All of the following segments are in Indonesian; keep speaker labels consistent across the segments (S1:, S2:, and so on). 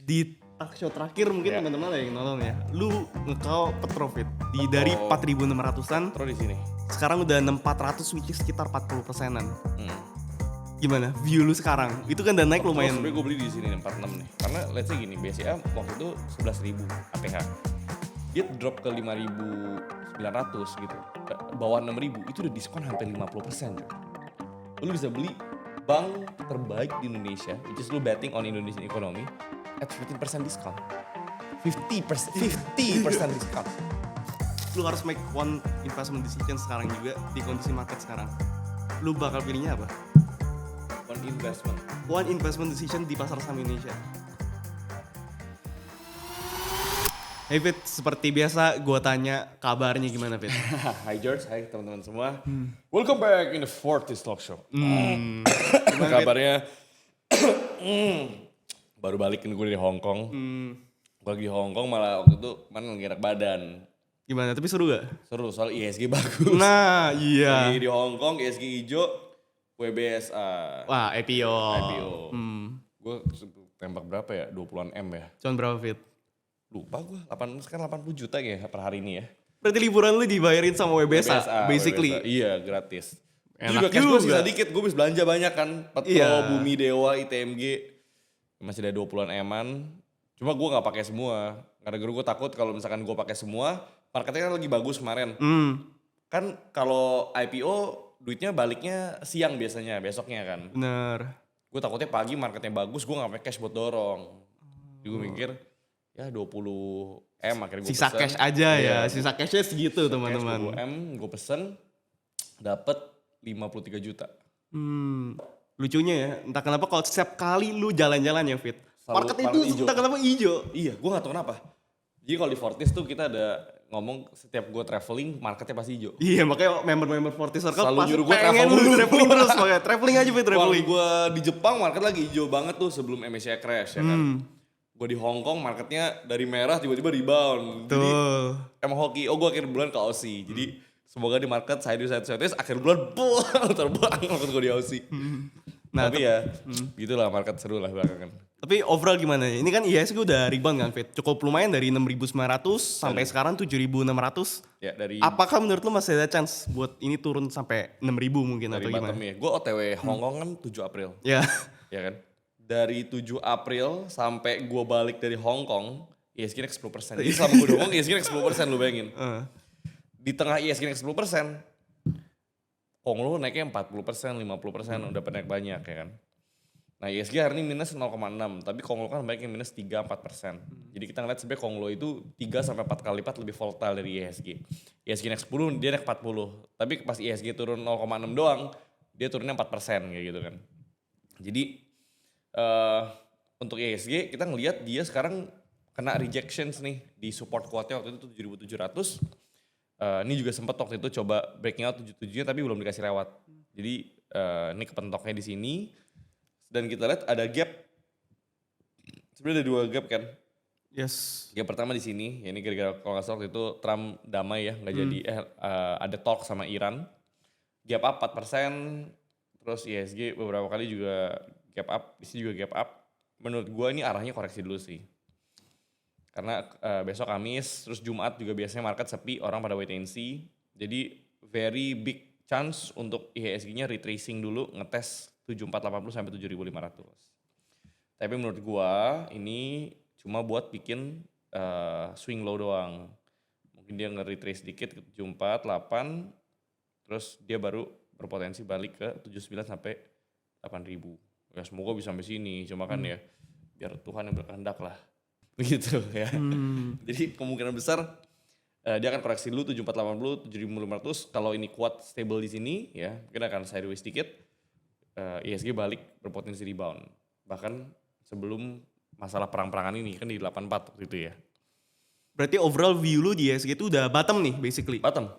S1: Di talk show terakhir mungkin teman-teman ada yang nolong ya. Lu nge-call Petrofit dari 4.600-an.
S2: Terus di sini.
S1: Sekarang udah 6.400 which is sekitar 40%-an. Gimana view lu sekarang? Itu kan udah naik lumayan.
S2: Sebenernya gue beli di sini 46 nih. Karena let's say gini, BCA waktu itu 11.000 APH. Dia drop ke 5.900 gitu. Bawah 6.000 itu udah diskon hampir 50%. Lu bisa beli bank terbaik di Indonesia, which is lu betting on Indonesian economy at 15% discount. 50% discount.
S1: Lu harus make one investment decision sekarang juga di kondisi market sekarang. Lu bakal pilihnya apa? One investment decision di pasar saham Indonesia. Hey Fit, seperti biasa gue tanya kabarnya gimana Fit?
S2: Hi George, hai teman-teman semua. Welcome back in the Fortis Talk Show. Gimana kabarnya? Baru balikin gue dari Hong Kong. Gue lagi di Hong Kong malah waktu itu mana lagi enak badan.
S1: Gimana, tapi seru gak?
S2: Seru, soal ISG bagus.
S1: Nah iya.
S2: Lagi di Hong Kong, ISG hijau, WBSA.
S1: Wah IPO.
S2: Gue tembak berapa ya? 20-an M ya?
S1: Cuman berapa Fit?
S2: Lupa gue, sekarang 80 juta ya per hari ini ya.
S1: Berarti liburan lu dibayarin sama WBSA basically.
S2: WBSA. Iya gratis.
S1: Enak
S2: juga cash gue sisa
S1: juga.
S2: dikit, gue bisa belanja banyak kan. Petro,
S1: Iya.
S2: Bumi, Dewa, ITMG. Masih ada 20-an M-an. Cuma gue gak pakai semua. Karena gue takut kalau misalkan gue pakai semua, marketnya kan lagi bagus kemarin. Kan kalau IPO duitnya baliknya siang biasanya, besoknya kan.
S1: Bener.
S2: Gue takutnya pagi marketnya bagus, gue gak pakai cash buat dorong. Jadi gue mikir, ya 20 M akhirnya gue
S1: Sisa
S2: pesen.
S1: cash aja ya, sisa cashnya segitu teman-teman.
S2: 20 M gue pesen, dapet 53 juta.
S1: Lucunya ya, entah kenapa kalau setiap kali lu jalan-jalan ya Fit, market itu
S2: hijau.
S1: entah kenapa hijau.
S2: Iya, gue gak tau kenapa. Jadi kalau di Fortis tuh kita ada ngomong setiap gue traveling, marketnya pasti hijau.
S1: Iya, makanya member-member Fortis Circle
S2: Selalu
S1: pasti
S2: nyuruh gua
S1: pengen
S2: travel
S1: lu
S2: dulu.
S1: traveling terus, makanya traveling aja Fit,
S2: Kalau
S1: traveling.
S2: gue di Jepang, market lagi hijau banget tuh sebelum MSCI crash ya kan. Gue di Hong Kong, marketnya dari merah tiba-tiba rebound. Jadi
S1: Tuh.
S2: emang hoki, gue akhir bulan ke Aussie. Jadi semoga di market sideways, akhir bulan terbang market gue di Aussie.
S1: Nah,
S2: Tapi ya, gitulah market seru lah belakangan.
S1: Tapi overall gimana ya? Ini kan IHSG udah rebound kan Fit, cukup lumayan dari 6.900 sampai sekarang 7.600.
S2: Ya dari
S1: Apakah menurut lu masih ada chance buat ini turun sampai 6.000 mungkin atau gimana?
S2: bottom ya. Gue OTW Hong Kong kan 7 April.
S1: Ya.
S2: Ya kan? Dari 7 April sampai gue balik dari Hong Kong, ISG naik 10%. Jadi selama gue di Hong Kong, ISG naik 10% lu bayangin. Di tengah ISG naik 10%, Konglo naiknya 40%, 50%, udah naik banyak ya kan. Nah ISG hari ini minus 0,6, tapi Konglo kan baiknya minus 3-4%. Jadi kita ngeliat sebenarnya Konglo itu 3-4 kali lipat lebih volatile dari ISG. ISG naik 10, dia naik 40. Tapi pas ISG turun 0,6 doang, dia turunnya 4% kayak gitu kan. Jadi untuk ISG kita ngelihat dia sekarang kena rejections nih di support quote-nya waktu itu 7.700. Ini juga sempat waktu itu coba breaking out 77-nya tapi belum dikasih lewat. Jadi ini kepentoknya di sini. Dan kita lihat ada gap. Sebenarnya ada 2 gap kan.
S1: Yes.
S2: Gap pertama di sini, ya ini gara-gara kalau nggak salah waktu itu Trump damai ya, nggak jadi ada talk sama Iran. Gap up 4%, terus ISG beberapa kali juga gap up, di sini juga gap up. Menurut gua ini arahnya koreksi dulu sih. Karena besok Kamis, terus Jumat juga biasanya market sepi, orang pada wait and see. Jadi very big chance untuk IHSG-nya retracing dulu, ngetes 7480 sampai 7500. Tapi menurut gua ini cuma buat bikin swing low doang. Mungkin dia nge-retrace dikit ke 74, 8, terus dia baru berpotensi balik ke 79 sampai 8000. Ya semoga bisa sampai sini, cuma kan ya biar Tuhan yang berkehendak lah. Begitu ya. Jadi kemungkinan besar dia akan koreksi dulu 7480, 7500. Kalau ini kuat stable di sini ya, mungkin akan sideways dikit. ISG balik berpotensi rebound. Bahkan sebelum masalah perang-perangan ini kan di 84 waktu itu ya.
S1: Berarti overall view lu di IHSG itu udah bottom nih basically.
S2: Bottom.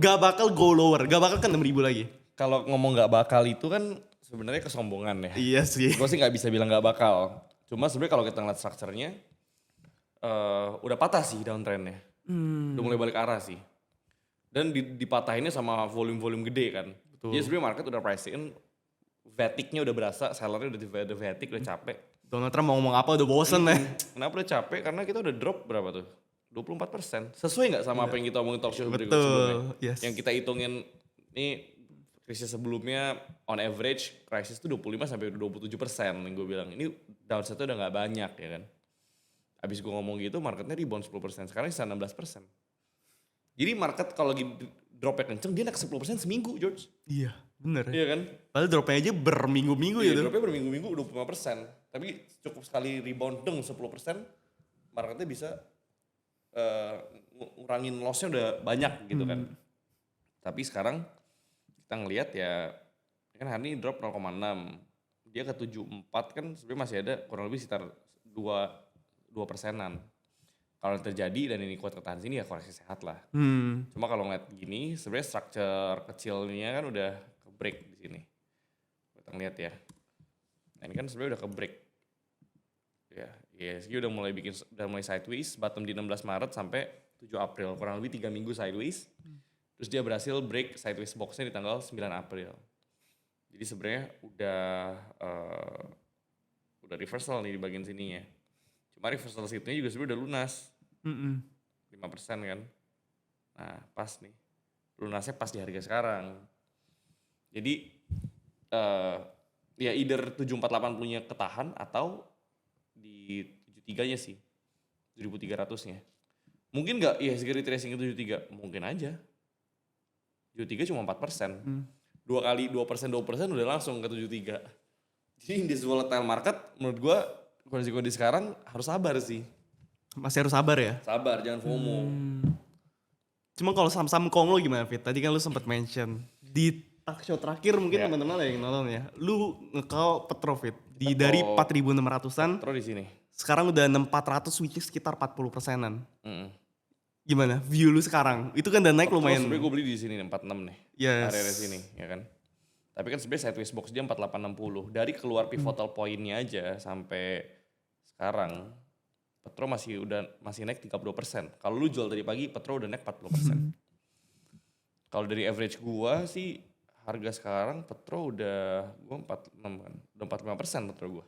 S1: Gak bakal go lower, gak bakal ke 6.000 lagi.
S2: Kalau ngomong nggak bakal itu kan sebenarnya kesombongan ya.
S1: Iya sih.
S2: Gue sih nggak bisa bilang nggak bakal. Cuma sebenarnya kalau kita ngeliat structure-nya udah patah sih downtrend-nya. Udah mulai balik arah sih. Dan dipatahinnya sama volume-volume gede kan. Jadi sebenarnya market udah price in, fatigue-nya udah berasa, sellernya udah fatigue, udah capek.
S1: Donald Trump mau ngomong apa udah bosen ya.
S2: Kenapa udah capek? Karena kita udah drop berapa tuh? 24%. Sesuai nggak sama apa yang kita omongin talk show berikut sebelumnya?
S1: Betul, yes.
S2: Yang kita hitungin ini krisis sebelumnya on average krisis itu 25 sampai 27% yang gue bilang. Ini downside-nya udah nggak banyak ya kan. Abis gue ngomong gitu marketnya rebound 10%. Sekarang sisa 16%. Jadi market kalau lagi dropnya kenceng dia naik 10% seminggu George.
S1: Iya, bener.
S2: Iya kan?
S1: Padahal dropnya aja berminggu-minggu
S2: Iya,
S1: gitu.
S2: dropnya berminggu-minggu 25%. Tapi cukup sekali rebound deng 10%, marketnya bisa ngurangin lossnya udah banyak gitu kan. Tapi sekarang kita ngelihat ya kan hari ini drop 0,6. Dia ke 74 kan sebenarnya masih ada kurang lebih sekitar 2%-an. Kalau terjadi dan ini kuat ketahan sini ya koreksi sehat lah. Cuma kalau ngeliat gini sebenarnya structure kecilnya kan udah ke break di sini. Kita ngeliat ya. Nah ini kan sebenarnya udah ke break. Ya, ISG udah mulai sideways, bottom di 16 Maret sampai 7 April, kurang lebih 3 minggu sideways. Terus dia berhasil break sideways boxnya di tanggal 9 April. Jadi sebenarnya udah reversal nih di bagian sininya. Cuma reversal situnya juga sebenarnya udah lunas. 5% kan. Nah, pas nih. Lunasnya pas di harga sekarang. Jadi ya either 7480-nya ketahan atau di 73-nya sih. 7300-nya. Mungkin nggak IHSG retracing ke 73? Mungkin aja. 73 cuma 4%. 2 kali 2% udah langsung ke 73. Jadi in this volatile market menurut gua kondisi sekarang harus sabar sih.
S1: Masih harus sabar ya?
S2: Sabar, jangan FOMO.
S1: Cuma kalau saham-saham Kong lo gimana Fit? Tadi kan lu sempat mention. Di talk show terakhir mungkin teman-teman ada yang nonton ya. Lu nge-call Petro Fit. Dari 4.600-an.
S2: Petro di sini.
S1: Sekarang udah 6.400 which is sekitar 40%-an. Gimana view lu sekarang? Itu kan udah naik lumayan.
S2: Sebenarnya gue beli di sini 46 nih.
S1: Yes.
S2: Area sini ya kan. Tapi kan sebenarnya sideways box dia 4860. Dari keluar pivotal pointnya aja sampai sekarang Petro masih naik 32%. Kalau lu jual dari pagi Petro udah naik 40%. Kalau dari average gua sih harga sekarang Petro udah gua 46 kan. Udah 45% Petro gua.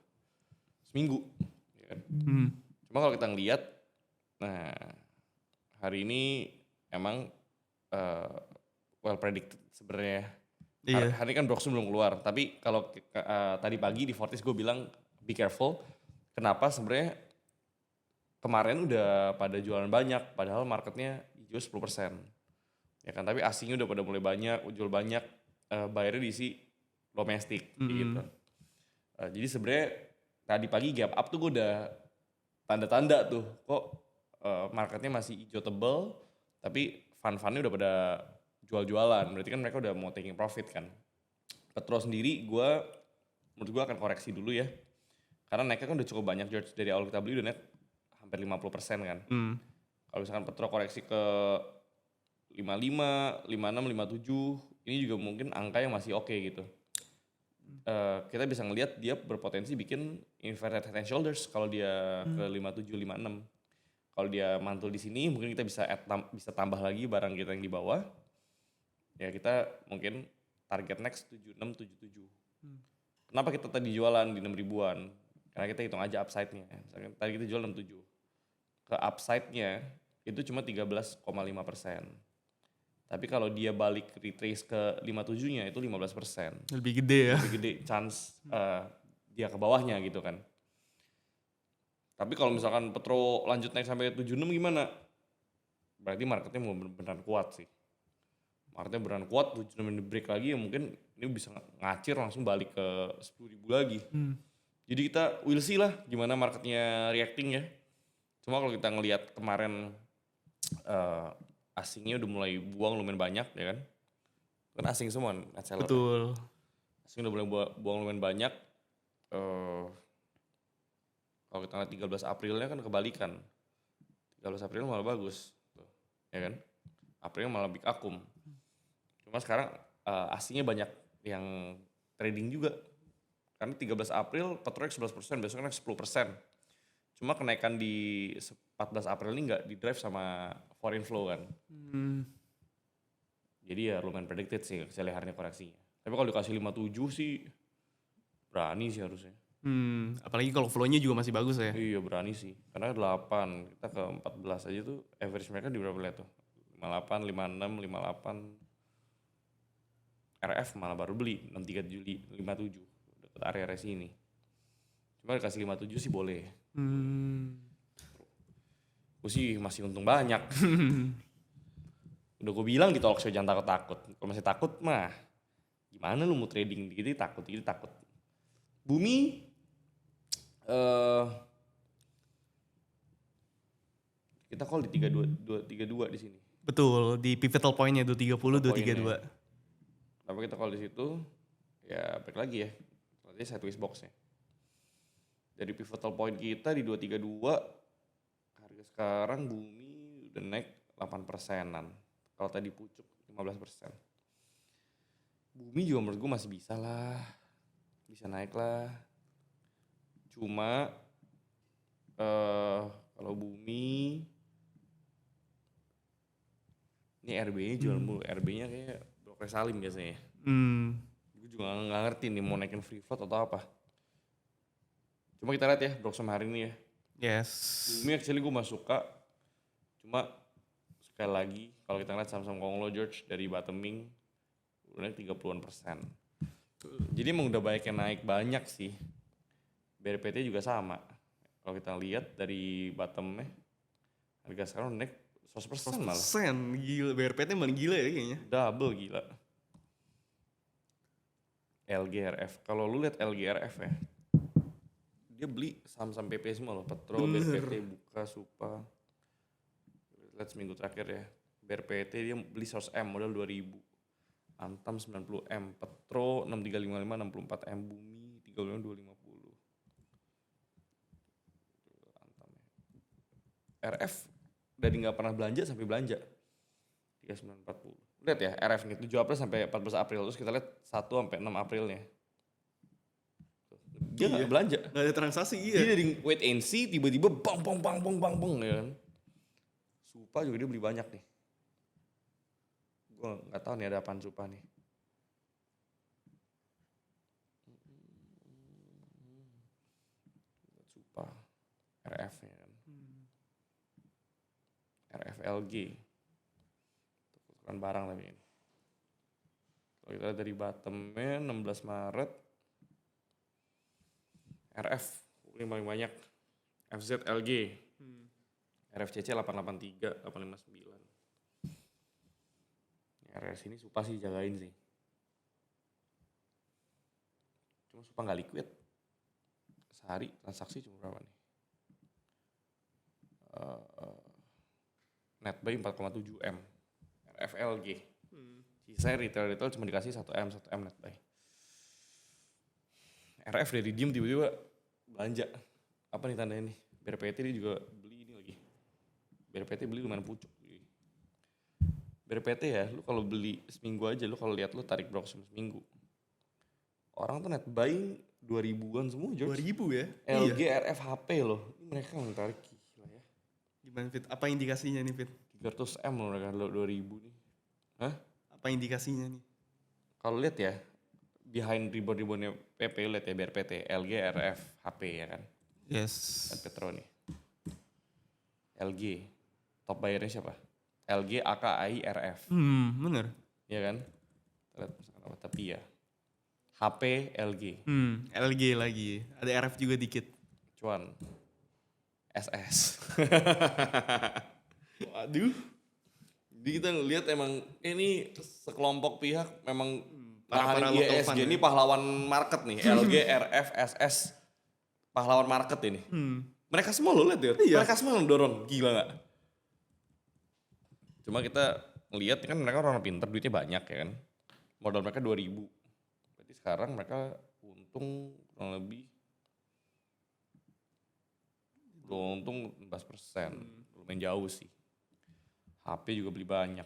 S2: Seminggu. Ya kan? Cuma kalau kita ngeliat nah hari ini emang well predicted sebenarnya.
S1: Iya.
S2: Hari ini kan Broxton belum keluar, tapi kalau tadi pagi di Fortis gue bilang be careful. Kenapa sebenarnya kemarin udah pada jualan banyak, padahal marketnya hijau 10%. Ya kan, tapi asingnya udah pada mulai banyak, jual banyak, bayarnya diisi domestik gitu. Jadi sebenarnya tadi pagi gap up tuh gue udah tanda-tanda tuh kok marketnya masih hijau tebel, tapi fund-fundnya udah pada jual-jualan, berarti kan mereka udah mau taking profit kan. Petro sendiri menurut gue akan koreksi dulu ya. Karena naiknya kan udah cukup banyak George, dari awal kita beli udah naik hampir 50% kan. Kalau misalkan Petro koreksi ke 55, 56, 57, ini juga mungkin angka yang masih oke gitu. Kita bisa ngelihat dia berpotensi bikin inverted head and shoulders kalau dia ke 57, 56. Kalau dia mantul di sini mungkin kita bisa tambah lagi barang kita yang di bawah. Ya kita mungkin target next 76, 77. Kenapa kita tadi jualan di 6 ribuan? Karena kita hitung aja upside-nya. Misalkan tadi kita jual 67. Ke upside-nya itu cuma 13,5%. Tapi kalau dia balik retrace ke 57-nya itu 15%.
S1: Lebih gede ya.
S2: Lebih gede chance dia ke bawahnya gitu kan. Tapi kalau misalkan Petro lanjut naik sampai 76 gimana? Berarti marketnya mau beneran kuat sih. Marketnya beneran kuat, 76 break lagi ya mungkin ini bisa ngacir langsung balik ke 10.000 lagi. Jadi kita will see lah gimana marketnya reacting ya. Cuma kalau kita ngelihat kemarin asingnya udah mulai buang lumayan banyak ya kan. Kan asing semua net seller.
S1: Betul.
S2: Asing udah mulai buang lumayan banyak. Kalau kita lihat 13 Aprilnya kan kebalikan. 13 April malah bagus. Tuh, ya kan. April malah big akum. Cuma sekarang asingnya banyak yang trading juga. Karena 13 April Petro 11%, besok naik 10%. Cuma kenaikan di 14 April ini nggak di-drive sama foreign flow kan. Jadi ya lumayan predicted sih saya lihatnya koreksinya. Tapi kalau dikasih 57 sih berani sih harusnya.
S1: Apalagi kalau flow-nya juga masih bagus ya.
S2: Iya berani sih. Karena 8, kita ke 14 aja tuh average mereka di berapa lihat tuh? 58, 56, 58. RF malah baru beli 63 Juli, 57. Deket area sini. Cuma dikasih 57 sih boleh. Gue sih masih untung banyak. Udah gue bilang di talk show jangan takut-takut. Kalau masih takut mah gimana lu mau trading dikit takut. Bumi kita call di 32 di sini.
S1: Betul, di pivotal point-nya 230, 232.
S2: Kenapa kita call di situ? Ya balik lagi ya. Berarti sideways box-nya. Dari pivotal point kita di 232, harga sekarang bumi udah naik 8%-an. Kalau tadi pucuk 15%. Bumi juga menurut gue masih bisa lah. Bisa naik lah. Cuma kalau bumi ini RB-nya jual mulu. RB-nya kayak broker Salim biasanya. Gue juga gak ngerti nih mau naikin free float atau apa. Cuma kita lihat ya Brox sama hari ini ya.
S1: Yes.
S2: Bumi actually gue masih suka. Cuma sekali lagi kalau kita lihat saham-saham Konglo George dari bottoming udah naik 30%. Jadi emang udah banyak yang naik banyak sih. BRPT juga sama. Kalau kita lihat dari bottomnya harga sekarang udah naik 100% malah.
S1: 100%, gila. BRPT malah gila ya kayaknya.
S2: Double gila. LGRF. Kalau lu lihat LGRF ya, dia beli saham-saham PP semua loh. Petro, BRPT, Buka, Supa. Lihat seminggu terakhir ya. BRPT dia beli source M modal 2000. Antam 90M. Petro 6355, 64M. Bumi 35250. Antam ya. RF dari nggak pernah belanja sampai belanja 3940. Lihat ya RF nih 7 April sampai 14 April. Terus kita lihat 1 sampai 6 Aprilnya. Dia nggak belanja.
S1: Nggak ada transaksi iya.
S2: Dia dari wait and see tiba-tiba bang ya kan. Supa juga dia beli banyak nih. Gue nggak tahu nih ada apaan Supa nih. Supa RF ya kan. RFLG. Tukeran barang tapi ini. Kalau kita lihat dari bottomnya 16 Maret. RF paling banyak. FZLG. RFCC 883, 859. RS ini Supa sih jagain sih. Cuma Supa nggak liquid. Sehari transaksi cuma berapa nih? Net buy 4,7 M. RFLG. Sisanya retail cuma dikasih 1 M net buy. RF dari diem tiba-tiba belanja. Apa nih tandanya nih? BRPT dia juga beli ini lagi. BRPT beli lumayan pucuk. BRPT ya, lu kalau beli seminggu aja, lu kalau lihat lu tarik Brox seminggu. Orang tuh net buying 2000-an semua, George.
S1: 2000 ya?
S2: LG,
S1: Iya.
S2: RF, HP loh. Ini mereka yang tarik gila ya.
S1: Gimana Fit? Apa indikasinya nih Fit?
S2: 300M loh mereka 2000 nih. Hah?
S1: Apa indikasinya nih?
S2: Kalau lihat ya, behind rebound-reboundnya PP, lihat ya BRPT, LG, RF, HP ya kan.
S1: Yes.
S2: Dan Petro nih. LG, top bayarnya siapa? LG, AKAI, RF.
S1: Bener.
S2: Iya kan? Lihat apa tapi ya. HP, LG.
S1: LG lagi. Ada RF juga dikit.
S2: Cuan. SS.
S1: Waduh.
S2: Jadi kita ngeliat emang ini sekelompok pihak memang
S1: para
S2: nahan
S1: local
S2: ISG
S1: fund
S2: ini
S1: ya.
S2: pahlawan market nih. LG, RF, SS. Pahlawan market ini. Mereka semua lo lihat ya.
S1: Iya.
S2: Mereka semua dorong. Gila gak? Cuma kita ngeliat kan mereka orang pinter, duitnya banyak ya kan. Modal mereka 2000. Berarti sekarang mereka untung kurang lebih untung 14%. Lumayan jauh sih. HP juga beli banyak.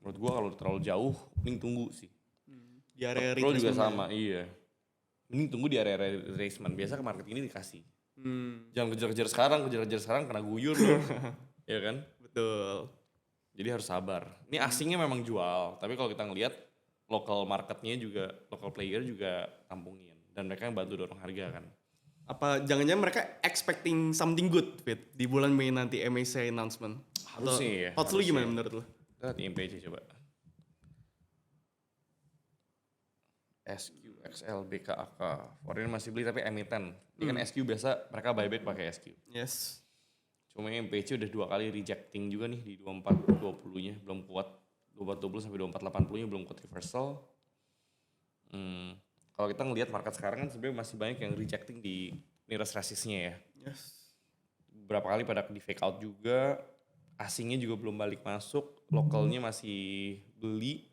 S2: Menurut gua kalau terlalu jauh, mending tunggu sih.
S1: Di area
S2: Pro juga
S1: retracement
S2: sama, iya. Mending tunggu di area retracement. Biasa ke market ini dikasih. Jangan kejar-kejar sekarang kena guyur loh. Iya kan?
S1: Betul.
S2: Jadi harus sabar. Ini asingnya memang jual, tapi kalau kita ngelihat local marketnya juga, local player juga tampungin. Dan mereka yang bantu dorong harga kan.
S1: Apa jangan-jangan mereka expecting something good Fit di bulan Mei nanti MSCI announcement?
S2: Harusnya ya.
S1: Thoughts lu gimana menurut lu?
S2: Kita lihat IMPC coba. SQ, XL, BKAK, foreign masih beli tapi emiten. Ini kan SQ biasa mereka buyback pakai SQ.
S1: Yes.
S2: Cuma MPC udah 2 kali rejecting juga nih di 2420-nya belum kuat. 2420 sampai 2480-nya belum kuat reversal. Kalau kita ngelihat market sekarang kan sebenarnya masih banyak yang rejecting di nearest resistance-nya ya.
S1: Yes.
S2: Beberapa kali pada di fake out juga. Asingnya juga belum balik masuk, lokalnya masih beli.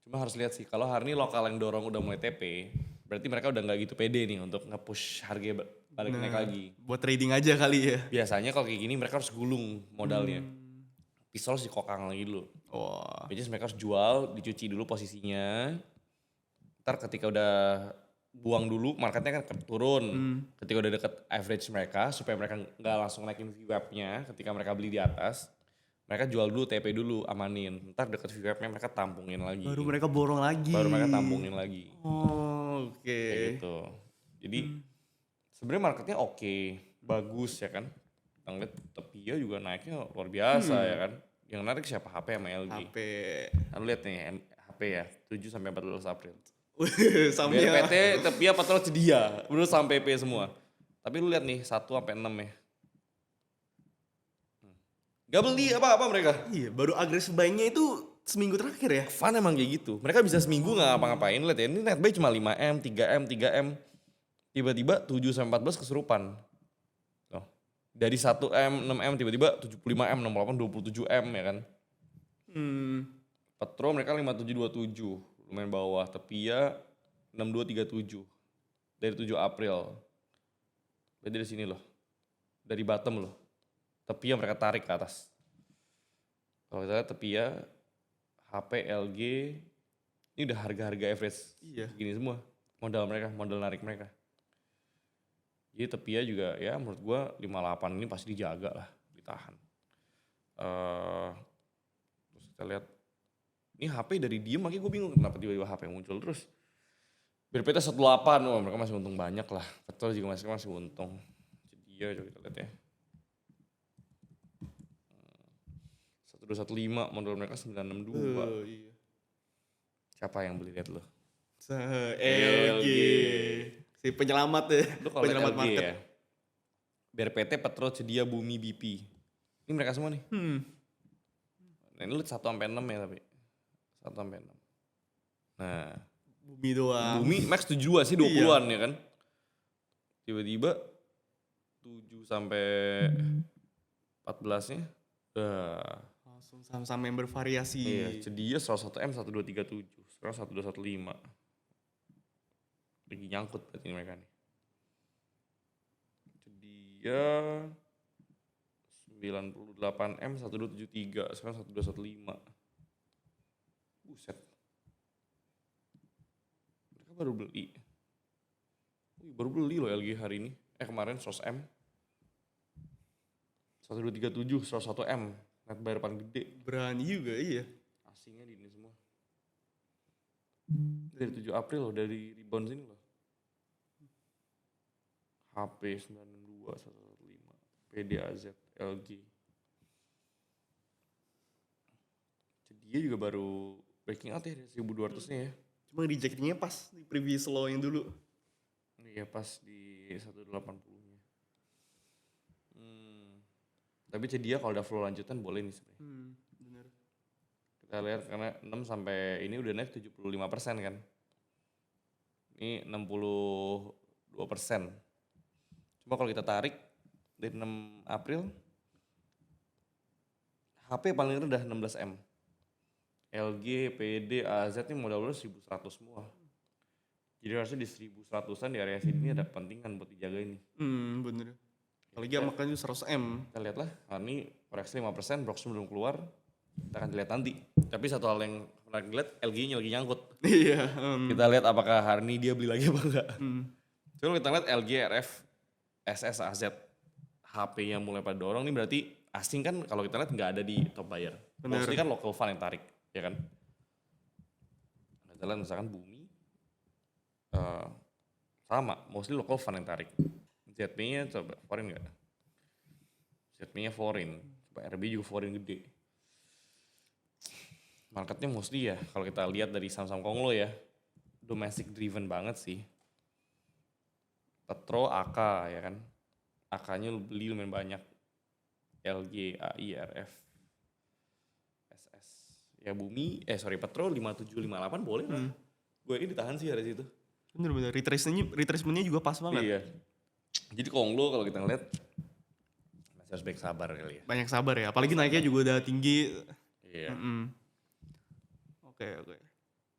S2: Cuma harus lihat sih, kalau hari ini lokal yang dorong udah mulai TP, berarti mereka udah nggak gitu pede nih untuk nge-push harga balik naik lagi.
S1: Buat trading aja kali ya.
S2: Biasanya kalau kayak gini mereka harus gulung modalnya. Pistol harus dikokang lagi dulu.
S1: Wah.
S2: Which is mereka harus jual, dicuci dulu posisinya. Ntar ketika udah buang dulu, marketnya kan turun. Ketika udah deket average mereka, supaya mereka nggak langsung naikin VWAP-nya ketika mereka beli di atas. Mereka jual dulu, TP dulu, amanin. Ntar deket VWAP-nya mereka tampungin lagi.
S1: Baru mereka borong lagi.
S2: Baru mereka tampungin lagi.
S1: Oh, oke.
S2: Kayak gitu. Jadi sebenarnya marketnya oke, bagus ya kan. Kita ngeliat Tepia juga naiknya luar biasa ya kan. Yang narik siapa? HP sama LG.
S1: HP.
S2: Lalu lihat nih HP ya, 7 sampai 14 April.
S1: Sampai
S2: BRPT, Tepia, Patrol, Cedia. Bener sampai P semua. Tapi lu lihat nih 1 sampai 6 ya. Gak beli apa-apa mereka.
S1: Iya, baru agresif buying-nya itu seminggu terakhir ya.
S2: Fun emang kayak gitu. Mereka bisa seminggu gak ngapa-ngapain. Lihat ya, ini net buy cuma 5M, 3M, 3M. Tiba-tiba 7 sampai 14 kesurupan. Tuh. Dari 1M, 6M, tiba-tiba 75M, 68, 27M ya kan. Petro mereka 5727. Lumayan bawah. Tepia 6237. Dari 7 April. Berarti dari sini loh. Dari bottom loh. Tepia mereka tarik ke atas. Kalau kita lihat Tepia, HP, LG, ini udah harga-harga average.
S1: Iya.
S2: Gini semua. Modal mereka, modal narik mereka. Jadi Tepia juga ya menurut gua 58 ini pasti dijaga lah, ditahan. Terus kita lihat, ini HP dari diem makanya gue bingung kenapa tiba-tiba HP muncul terus. BRPT 18, wah mereka masih untung banyak lah. Betul juga masih untung. Jadi ya coba kita lihat ya. 1215 modal mereka 962.
S1: Iya.
S2: Siapa yang beli lihat lo?
S1: LG. Si penyelamat ya.
S2: Lu kalau
S1: Penyelamat
S2: LG
S1: market.
S2: ya. BRPT, Petro, Cedia, Bumi, BP. Ini mereka semua nih. Nah ini lu 1 sampai 6 ya tapi. 1 sampai 6. Nah,
S1: Bumi doang.
S2: Bumi max 72 sih 20-an ya kan. Tiba-tiba 7 sampai 14-nya
S1: Langsung sama-sama yang bervariasi.
S2: iya, Cedia 101M 1237, sekarang 1215. Lagi nyangkut berarti mereka nih. Cedia 98M 1273, sekarang 1215. Buset. Mereka baru beli. Baru beli loh LG hari ini. Kemarin 100M. 1237, 101M. Net bayar paling gede.
S1: Berani juga, iya.
S2: Asingnya di ini semua. Dari 7 April loh, dari rebound sini loh. HP 92, 115, PDAZ, LG. Jadi dia juga baru breaking out ya dari 1200-nya ya.
S1: Cuma rejectingnya pas di previous low yang dulu.
S2: Iya pas di 180-nya. Tapi Cedia kalau udah flow lanjutan boleh nih sebenarnya.
S1: Bener.
S2: Kita lihat karena 6 sampai ini udah naik 75% kan. Ini 62%. Cuma kalau kita tarik dari 6 April, HP paling rendah 16M. LG, PD, AZ ini modal-modal 1100 semua. Jadi harusnya di 1100-an di area sini ada kepentingan buat dijaga ini.
S1: Bener. Apalagi makannya 100M.
S2: Kita lihat lah, hari ini koreksi 5%, Broxton belum keluar. Kita akan lihat nanti. Tapi satu hal yang menarik dilihat, LG-nya lagi nyangkut.
S1: Iya.
S2: Kita lihat apakah hari ini dia beli lagi apa enggak. Coba kita lihat LG, RF, SS, AZ. HP-nya mulai pada dorong, ini berarti asing kan kalau kita lihat nggak ada di top buyer. Mostly kan local fund yang tarik, ya kan? kita lihat misalkan Bumi, sama, mostly local fund yang tarik. ZP-nya coba foreign nggak? ZP-nya foreign, coba RB juga foreign gede. Marketnya mostly ya, kalau kita lihat dari saham-saham Konglo ya, domestic driven banget sih. Petro, AK ya kan, AK-nya beli lumayan banyak. LG, AI, RF, SS. Ya Bumi, Petro 5758 boleh lah. Gue ini ditahan sih dari situ.
S1: Bener-bener, retracement-nya juga pas banget.
S2: Iya. Jadi Konglo kalau kita ngeliat masih harus baik sabar kali ya.
S1: Banyak sabar ya, apalagi naiknya juga udah tinggi.
S2: Iya.
S1: Oke.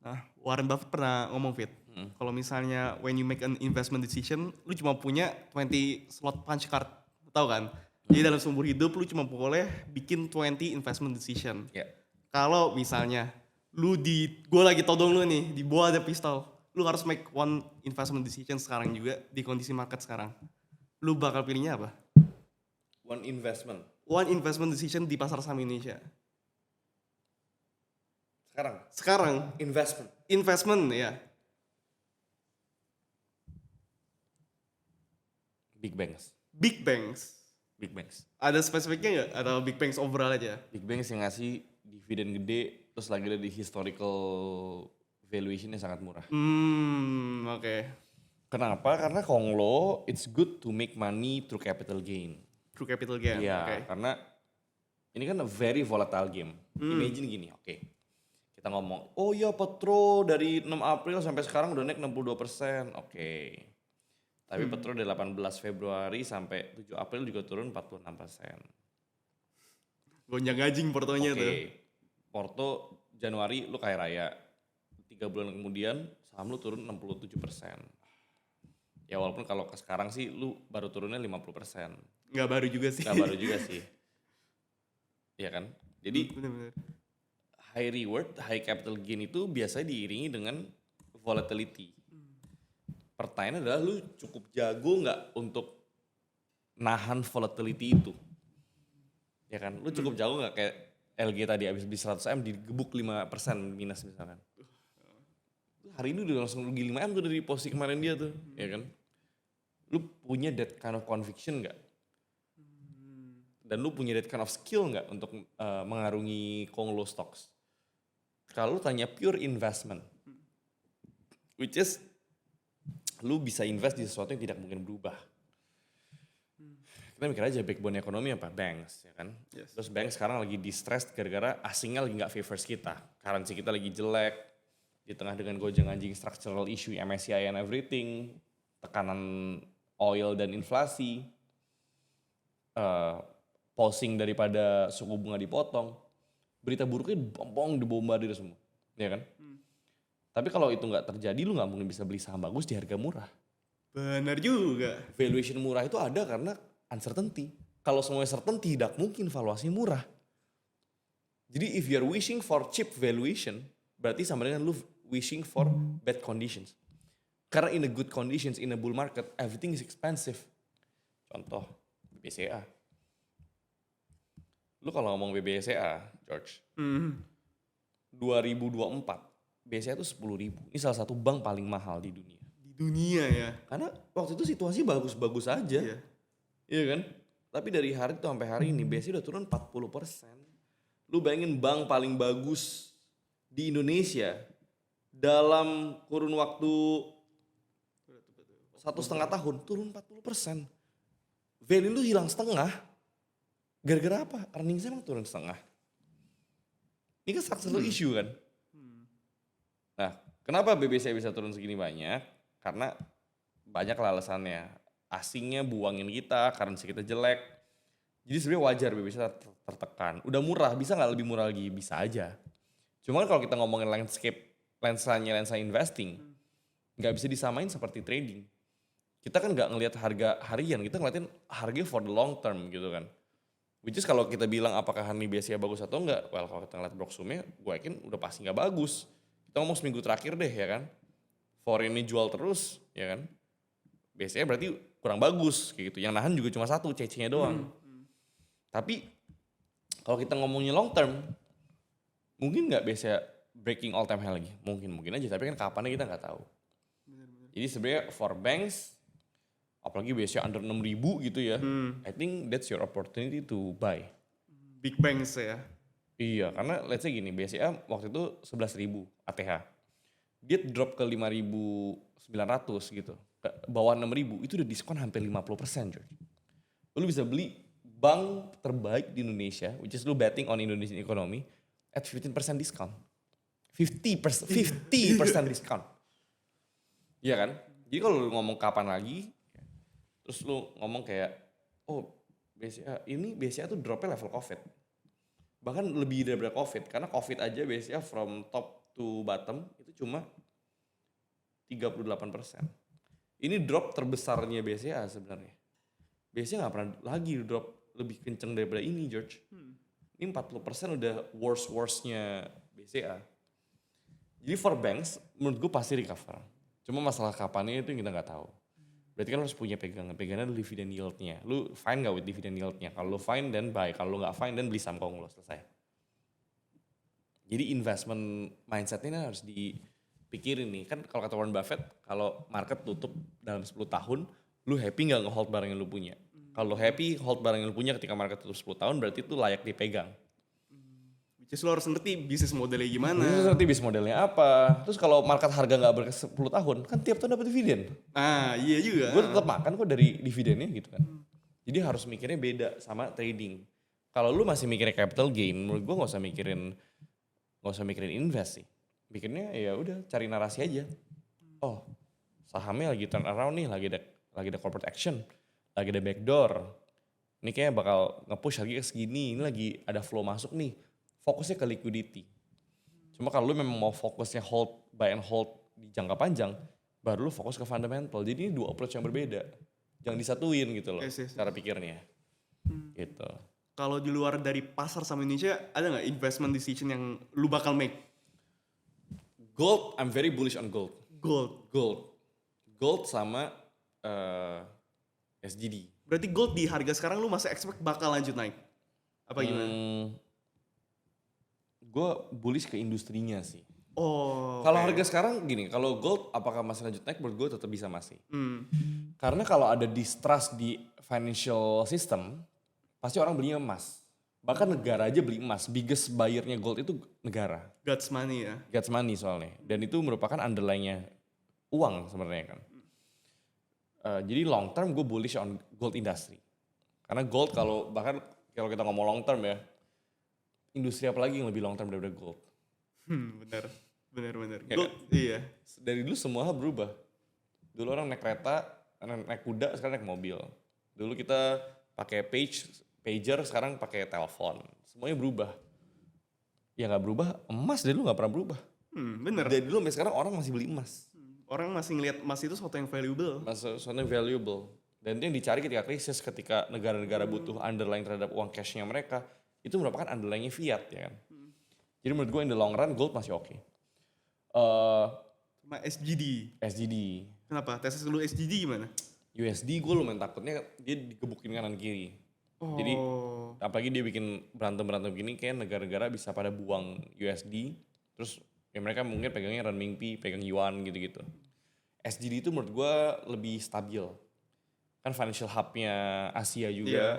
S1: Nah, Warren Buffett pernah ngomong Fit, kalau misalnya when you make an investment decision, lu cuma punya 20 slot punch card, tahu kan? Jadi dalam seumur hidup lu cuma boleh bikin 20 investment decision.
S2: Ya.
S1: Kalau misalnya gue lagi todong lu nih, di bawah ada pistol, lu harus make one investment decision sekarang juga di kondisi market sekarang. Lu bakal pilihnya apa?
S2: One investment
S1: Decision di pasar saham Indonesia.
S2: Sekarang
S1: Investment ya. Big banks. Ada spesifiknya nggak? Atau big banks overall aja?
S2: Big banks yang ngasih dividen gede, terus lagi ada di historical valuation-nya sangat murah.
S1: Oke.
S2: Kenapa? Karena Konglo, it's good to make money through capital gain. Iya, karena ini kan a very volatile game. Imagine gini, oke. Kita ngomong, oh iya Petro dari 6 April sampai sekarang udah naik 62%. Oke. Tapi Petro dari 18 Februari sampai 7 April juga turun 46%.
S1: Gonjang-ganjing portonya tuh.
S2: Porto Januari lu kaya raya. 3 bulan kemudian saham lu turun 67%. Ya walaupun kalau ke sekarang sih lu baru turunnya 50%.
S1: Nggak baru juga sih.
S2: Iya kan? Jadi
S1: bener-bener.
S2: high reward, high capital gain itu biasanya diiringi dengan volatility. Pertanyaannya adalah lu cukup jago nggak untuk nahan volatility itu? Ya kan? Lu cukup jago nggak kayak LG tadi abis beli 100M digebuk 5% minus misalkan. Hari ini udah langsung rugi 5M tuh dari posisi kemarin dia tuh, ya kan? Lu punya that kind of conviction nggak? Dan lu punya that kind of skill nggak untuk mengarungi Konglo stocks? Kalau lu tanya pure investment, which is lu bisa invest di sesuatu yang tidak mungkin berubah. Kita mikir aja backbone ekonomi apa? Banks, ya kan?
S1: Yes.
S2: Terus bank sekarang lagi distressed gara-gara asingnya lagi nggak favors kita. Currency kita lagi jelek, di tengah dengan gojeng-anjing structural issue, MSCI and everything, tekanan oil dan inflasi, pausing daripada suku bunga dipotong, berita buruknya bombong dibombardir semua, ya kan? Tapi kalau itu nggak terjadi, lu nggak mungkin bisa beli saham bagus di harga murah.
S1: Benar juga.
S2: Valuation murah itu ada karena uncertainty. Kalau semuanya certainty, tidak mungkin valuasi murah. Jadi if you're wishing for cheap valuation, berarti sama dengan lu wishing for bad conditions. Karena in a good conditions, in a bull market, everything is expensive. Contoh, BCA. Lu kalau ngomong BBCA, George, 2024, BCA itu 10.000. Ini salah satu bank paling mahal di dunia.
S1: Di dunia ya?
S2: Karena waktu itu situasi bagus-bagus aja. Iya kan? Tapi dari hari itu sampai hari ini, BCA udah turun 40%. Lu bayangin bank paling bagus di Indonesia dalam kurun waktu 1,5 tahun turun 40%. Value lu hilang setengah. Gara-gara apa? Earningsnya emang turun setengah. Ini kan structural issue kan? Nah, kenapa BBCA bisa turun segini banyak? Karena banyak alasannya. Asingnya buangin kita, currency kita jelek. Jadi sebenarnya wajar BBCA tertekan. Udah murah, bisa nggak lebih murah lagi? Bisa aja. Cuman kalau kita ngomongin landscape, lensa investing, nggak bisa disamain seperti trading. Kita kan nggak ngelihat harga harian, kita ngeliatin harga for the long term gitu kan. Which is kalau kita bilang apakah ini BCA bagus atau enggak, well kalau kita ngeliat Broksumnya, gue yakin udah pasti nggak bagus. Kita ngomong seminggu terakhir deh ya kan, foreign ini jual terus ya kan, BCA berarti kurang bagus kayak gitu. Yang nahan juga cuma satu, CC-nya doang. Tapi kalau kita ngomongnya long term, mungkin nggak BCA breaking all time high lagi. Mungkin aja, tapi kan kapannya kita nggak tahu. Jadi sebenarnya for banks, apalagi biasanya under 6.000 gitu ya, I think that's your opportunity to buy.
S1: Big banks ya.
S2: Iya, karena let's say gini, BCA waktu itu 11.000 ATH. Dia drop ke 5.900 gitu. Ke bawah 6.000 itu udah diskon hampir 50%, George. Lu bisa beli bank terbaik di Indonesia, which is lu betting on Indonesian economy at 15% discount. 50% discount. Iya kan? Jadi kalau lu ngomong kapan lagi, terus lu ngomong kayak, oh BCA tuh dropnya level COVID. Bahkan lebih daripada COVID, karena COVID aja biasanya from top to bottom itu cuma 38%. Ini drop terbesarnya BCA sebenarnya. BCA nggak pernah lagi drop lebih kenceng daripada ini, George. Ini 40% udah worst-worstnya BCA. Jadi for banks, menurut gue pasti recover. Cuma masalah kapannya itu yang kita nggak tahu. Berarti kan harus punya pegangan adalah dividend yield-nya. Lu fine gak with dividend yield-nya? Kalau lu fine, then buy. Kalau lu gak fine, then beli saham Konglo, selesai. Jadi investment mindset-nya harus dipikirin nih. Kan kalau kata Warren Buffett, kalau market tutup dalam 10 tahun, lu happy gak nge-hold barang yang lu punya? Kalau lu happy, hold barang yang lu punya ketika market tutup 10 tahun, berarti itu layak dipegang.
S1: Which is lo harus ngerti bisnis modelnya gimana.
S2: Terus nanti bisnis modelnya apa? Terus kalau market harga gak berkes 10 tahun, kan tiap tahun dapat dividen.
S1: Ah iya juga.
S2: Gue tetap makan kok dari dividennya gitu kan. Jadi harus mikirnya beda sama trading. Kalau lu masih mikirnya capital gain, menurut gue nggak usah mikirin invest sih. Mikirnya ya udah cari narasi aja. Oh sahamnya lagi turn around nih, lagi ada corporate action, lagi ada backdoor. Ini kayaknya bakal nge-push lagi ke segini. Ini lagi ada flow masuk nih. Fokusnya ke liquidity. Cuma kalau lu memang mau fokusnya buy and hold di jangka panjang, baru lu fokus ke fundamental. Jadi ini dua approach yang berbeda. Jangan disatuin gitu loh, cara pikirnya. Gitu.
S1: Kalau di luar dari pasar sama Indonesia, ada nggak investment decision yang lu bakal make?
S2: Gold, I'm very bullish on gold. Gold sama SGD.
S1: Berarti gold di harga sekarang lu masih expect bakal lanjut naik? Apa gimana?
S2: Gue bullish ke industrinya sih.
S1: Oh.
S2: Kalau harga sekarang gini, kalau gold apakah masih lanjut naik? Menurut gue tetap bisa masih. Karena kalau ada distrust di financial system, pasti orang belinya emas. Bahkan negara aja beli emas. Biggest buyernya gold itu negara.
S1: God's money ya.
S2: God's money soalnya. Dan itu merupakan underlying-nya uang sebenarnya kan. Jadi long term gue bullish on gold industry. Karena gold kalau kita ngomong long term ya, industri apa lagi yang lebih long term daripada gold?
S1: Bener.
S2: Ya
S1: Gold,
S2: kan?
S1: iya.
S2: Dari dulu semua hal berubah. Dulu orang naik kereta, naik kuda, sekarang naik mobil. Dulu kita pakai pager, sekarang pakai telepon. Semuanya berubah. Ya nggak berubah, emas dari dulu nggak pernah berubah.
S1: Bener.
S2: Dari dulu sampai sekarang orang masih beli emas.
S1: Orang masih ngelihat emas itu sesuatu yang valuable.
S2: Sesuatu yang valuable. Dan itu yang dicari ketika krisis, ketika negara-negara butuh underlying terhadap uang cashnya mereka, itu merupakan underlying fiat ya kan. Jadi menurut gue in the long run gold masih oke.
S1: Sama SGD. Kenapa? Tesis dulu SGD gimana?
S2: USD gue lumayan takutnya dia digebukin kanan kiri. Jadi apalagi dia bikin berantem gini, kayak negara-negara bisa pada buang USD, terus ya mereka mungkin pegangnya renminbi, pegang yuan gitu-gitu. SGD itu menurut gue lebih stabil. Kan financial hub-nya Asia juga.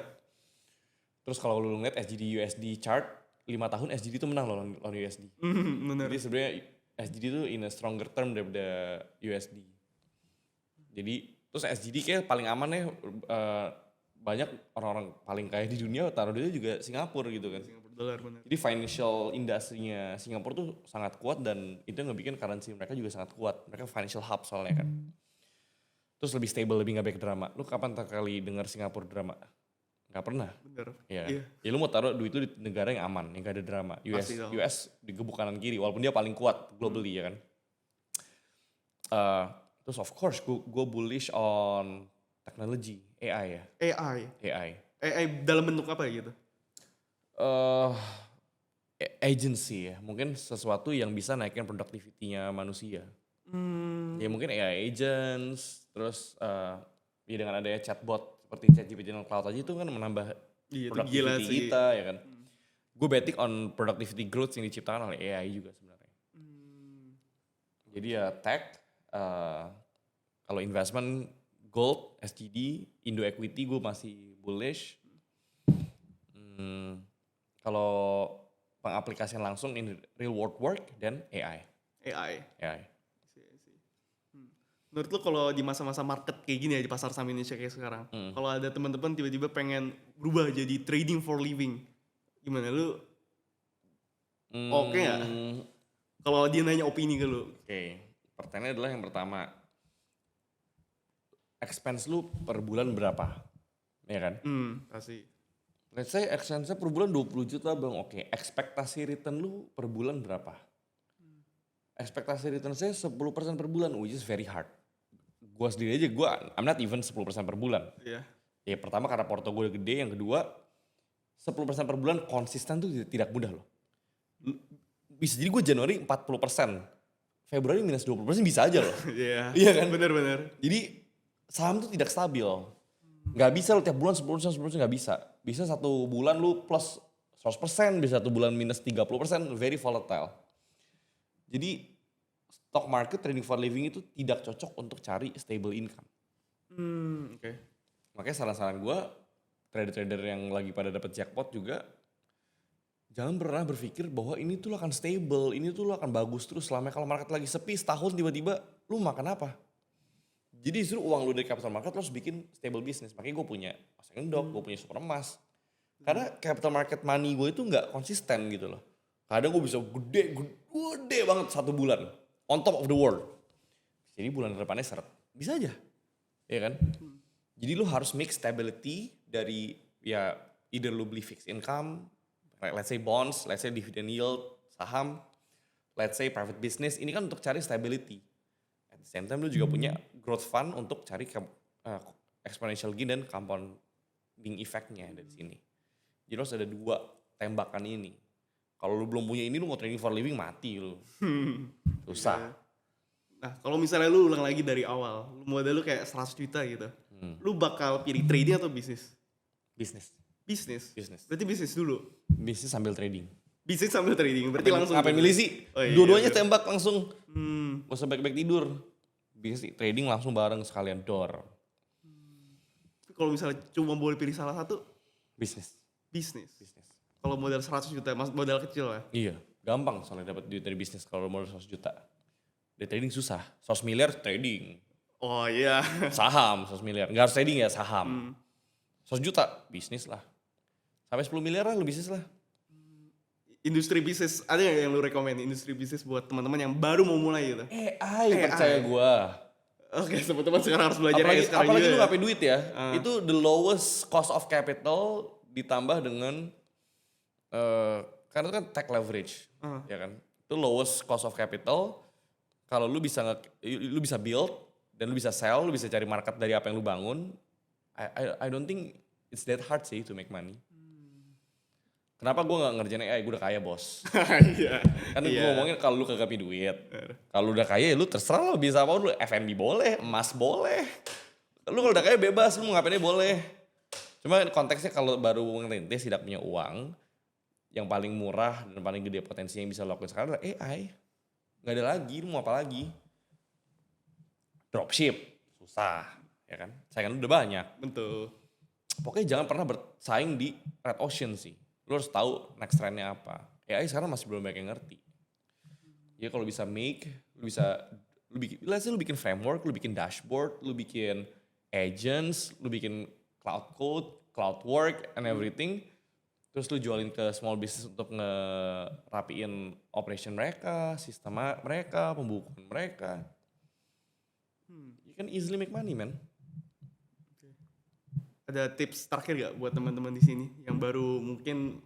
S2: Terus kalau lu ngeliat SGD USD chart, 5 tahun SGD itu menang lawan USD.
S1: Bener.
S2: Jadi sebenarnya SGD itu in a stronger term daripada USD. Jadi terus SGD kayak paling aman ya, banyak orang-orang paling kaya di dunia taruh dia juga Singapura gitu kan.
S1: Singapura dollar bener.
S2: Jadi financial industry-nya Singapura tuh sangat kuat dan itu yang ngebikin currency mereka juga sangat kuat. Mereka financial hub soalnya kan. Terus lebih stable, lebih gak banyak drama. Lu kapan kali dengar Singapura drama? Gak pernah.
S1: Bener.
S2: Ya.
S1: Iya.
S2: Ya lu mau taruh duit lu di negara yang aman, yang gak ada drama. US digebuk kanan kiri, walaupun dia paling kuat globally ya kan. Terus of course gue bullish on technology, AI ya. AI
S1: dalam bentuk apa ya gitu?
S2: Agency ya, mungkin sesuatu yang bisa naikin productivity-nya manusia. Ya mungkin AI agents, terus ya dengan adanya chatbot seperti ChatGPT dan Cloud aja itu kan menambah productivity kita ya kan. Gue betting on productivity growth yang diciptakan oleh AI juga sebenarnya. Jadi ya tech, kalau investment gold, SGD, Indo equity gue masih bullish. Kalau pengaplikasian langsung in real world work dan AI.
S1: AI. Menurut lu kalau di masa-masa market kayak gini ya di pasar saham Indonesia kayak sekarang, kalau ada teman-teman tiba-tiba pengen berubah jadi trading for living, gimana lu? Oke nggak? Kalau dia nanya opini ke lu.
S2: Oke, pertanyaannya adalah yang pertama, expense lu per bulan berapa? Ya kan?
S1: Pasti.
S2: Let's say expense per bulan 20 juta bang, oke. Ekspektasi return lu per bulan berapa? Ekspektasi return saya 10% per bulan, which is very hard. Gue sendiri aja, I'm not even 10% per bulan.
S1: Iya.
S2: Ya pertama karena porto gue gede, yang kedua 10% per bulan konsisten tuh tidak mudah loh. Bisa jadi gue Januari 40%, Februari minus 20% bisa aja loh.
S1: Iya.
S2: Iya kan?
S1: Bener.
S2: Jadi saham tuh tidak stabil. Gak bisa lo tiap bulan 10% gak bisa. Bisa satu bulan lu plus 100%, bisa satu bulan minus 30%, very volatile. Jadi stock market trading for living itu tidak cocok untuk cari stable income.
S1: Oke.
S2: Makanya saran-saran gue, trader-trader yang lagi pada dapat jackpot juga, jangan pernah berpikir bahwa ini tuh akan stable, ini tuh akan bagus terus selama kalau market lagi sepi setahun tiba-tiba lu makan apa? Jadi justru uang lu dari capital market lu harus bikin stable business. Makanya gue punya Oseng Dog, gue punya Super Emas. Karena capital market money gue itu gak konsisten gitu loh. Kadang gue bisa gede banget satu bulan. On top of the world. Jadi bulan depannya seret. Bisa aja. Iya kan? Jadi lu harus make stability dari ya either lu beli fixed income, let's say bonds, let's say dividend yield, saham, let's say private business. Ini kan untuk cari stability. At the same time lu juga punya growth fund untuk cari exponential gain dan compounding effect-nya dari sini. Jadi harus ada dua tembakan ini. Kalau lu belum punya ini lu mau trading for living mati lu. Susah.
S1: Nah kalau misalnya lu ulang lagi dari awal, modal lu kayak 100 juta gitu. Lu bakal pilih trading atau bisnis?
S2: Bisnis.
S1: Berarti bisnis dulu?
S2: Bisnis sambil trading.
S1: Bisnis sambil trading, berarti langsung.
S2: Ngapain milih sih?
S1: Oh, iya,
S2: Dua-duanya
S1: iya.
S2: tembak langsung. Gak usah baik-baik tidur. Bisnis trading langsung bareng sekalian door.
S1: Kalau misalnya cuma boleh pilih salah satu?
S2: Bisnis.
S1: Kalau modal 100 juta, modal kecil ya?
S2: Iya, gampang soalnya dapat duit dari bisnis kalau modal 100 juta. Dari trading susah. 100 miliar trading.
S1: Oh iya.
S2: Saham 100 miliar. Nggak harus trading ya, saham. 100 juta, bisnis lah. Sampai 10 miliar lah lu bisnis lah.
S1: Industri bisnis, ada nggak yang lu rekomend industri bisnis buat teman-teman yang baru mau mulai gitu?
S2: AI percaya gua.
S1: Oke, teman-teman sekarang harus belajar AI sekarang
S2: Apalagi
S1: juga
S2: lu
S1: ya?
S2: nggak pakai duit ya. Itu the lowest cost of capital ditambah dengan karena itu kan tech leverage, ya kan. Itu lowest cost of capital. Kalau lu bisa build dan lu bisa sell, lu bisa cari market dari apa yang lu bangun. I don't think it's that hard sih to make money. Kenapa gue gak ngerjain AI? Gue udah kaya bos.
S1: Iya.
S2: Kan gue ngomongin kalau lu kagak punya duit. Kalau udah kaya ya lu terserah lu bisa apa, lu F&B boleh, emas boleh. Lu kalau udah kaya bebas, lu mau ngapainnya boleh. Cuma konteksnya kalau baru ngerintis tidak punya uang, yang paling murah dan paling gede potensi yang bisa lo lakukan sekarang adalah AI. Gak ada lagi, lu mau apa lagi? Dropship, susah. Ya kan? Saingan udah banyak.
S1: Betul.
S2: Pokoknya jangan pernah bersaing di red ocean sih. Lu harus tahu next trendnya apa. AI sekarang masih belum banyak yang ngerti. Ya kalau bisa lu bikin framework, lu bikin dashboard, lu bikin agents, lu bikin cloud code, cloud work and everything. Terus lu jualin ke small business untuk ngerapiin operation mereka, sistem mereka, pembukuan mereka. You can easily make money, man.
S1: Ada tips terakhir gak buat teman-teman di sini yang baru mungkin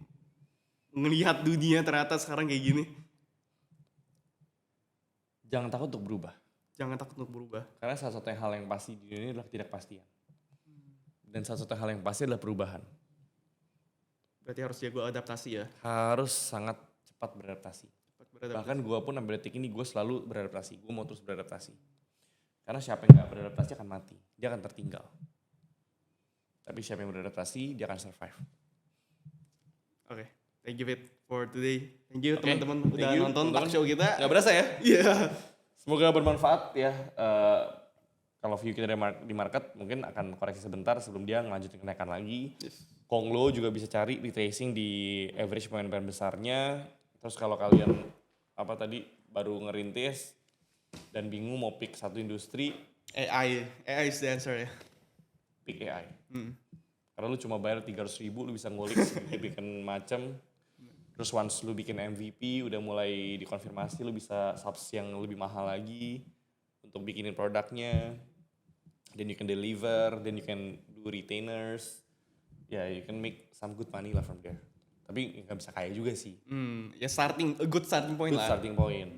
S1: ngelihat dunia ternyata sekarang kayak gini?
S2: Jangan takut untuk berubah.
S1: Jangan takut untuk berubah.
S2: Karena salah satu hal yang pasti di dunia ini adalah ketidakpastian. Dan salah satu hal yang pasti adalah perubahan.
S1: Berarti harus jago adaptasi ya?
S2: Harus sangat cepat beradaptasi. Bahkan gue pun sampai detik ini gue selalu beradaptasi. Gue mau terus beradaptasi. Karena siapa yang gak beradaptasi akan mati. Dia akan tertinggal. Tapi siapa yang beradaptasi, dia akan survive.
S1: Oke. Thank you Fit for today. Thank you
S2: Oke,
S1: teman-teman
S2: thank
S1: udah
S2: you,
S1: nonton
S2: teman-teman.
S1: talk show kita.
S2: Gak berasa ya?
S1: Iya.
S2: Semoga bermanfaat ya. Kalau view kita di market mungkin akan koreksi sebentar sebelum dia ngelanjutin kenaikan lagi. Konglo juga bisa cari retracing di average pemain-pemain besarnya. Terus kalau kalian baru ngerintis dan bingung mau pick satu industri,
S1: AI is the answer ya.
S2: pick AI. Karena lu cuma bayar 300.000 lu bisa ngulik bikin macam. Terus once lu bikin MVP udah mulai dikonfirmasi, lu bisa subs yang lebih mahal lagi untuk bikinin produknya. Then you can deliver, then you can do retainers. Ya, you can make some good money lah from there. Tapi nggak bisa kaya juga sih.
S1: Ya a good starting point
S2: Good
S1: lah.
S2: starting point.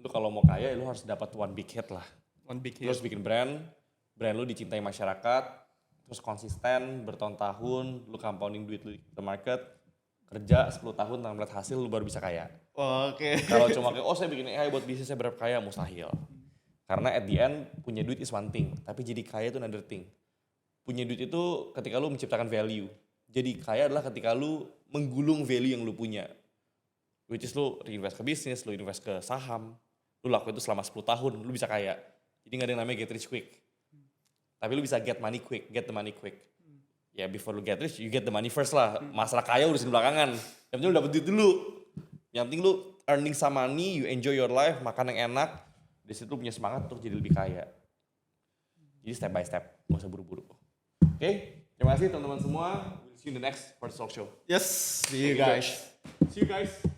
S2: Lu kalau mau kaya, lu harus dapat one big hit lah.
S1: One big
S2: Lu harus
S1: hit.
S2: bikin brand lu dicintai masyarakat, terus konsisten bertahun-tahun, lu compounding duit lu di market, kerja 10 tahun tanpa melihat hasil, lu baru bisa kaya.
S1: Oke.
S2: Kalau cuma kayak, saya bikin AI buat bisnis saya berapa kaya, mustahil. Karena at the end, punya duit is one thing, tapi jadi kaya itu another thing. Punya duit itu ketika lu menciptakan value. Jadi kaya adalah ketika lu menggulung value yang lu punya. Which is lu reinvest ke bisnis, lu invest ke saham, lu lakuin itu selama 10 tahun, lu bisa kaya. Jadi gak ada yang namanya get rich quick. Tapi lu bisa get the money quick. Ya before lu get rich, you get the money first lah. Masalah kaya urusin belakangan. Yang penting lu dapet duit dulu. Yang penting lu earning some money, you enjoy your life, makan yang enak. Di situ lu punya semangat untuk jadi lebih kaya. Jadi step by step, gak usah buru-buru. Oke, terima kasih teman-teman semua. We'll see you in the next First Talk Show.
S1: Yes, see you guys.
S2: See you guys.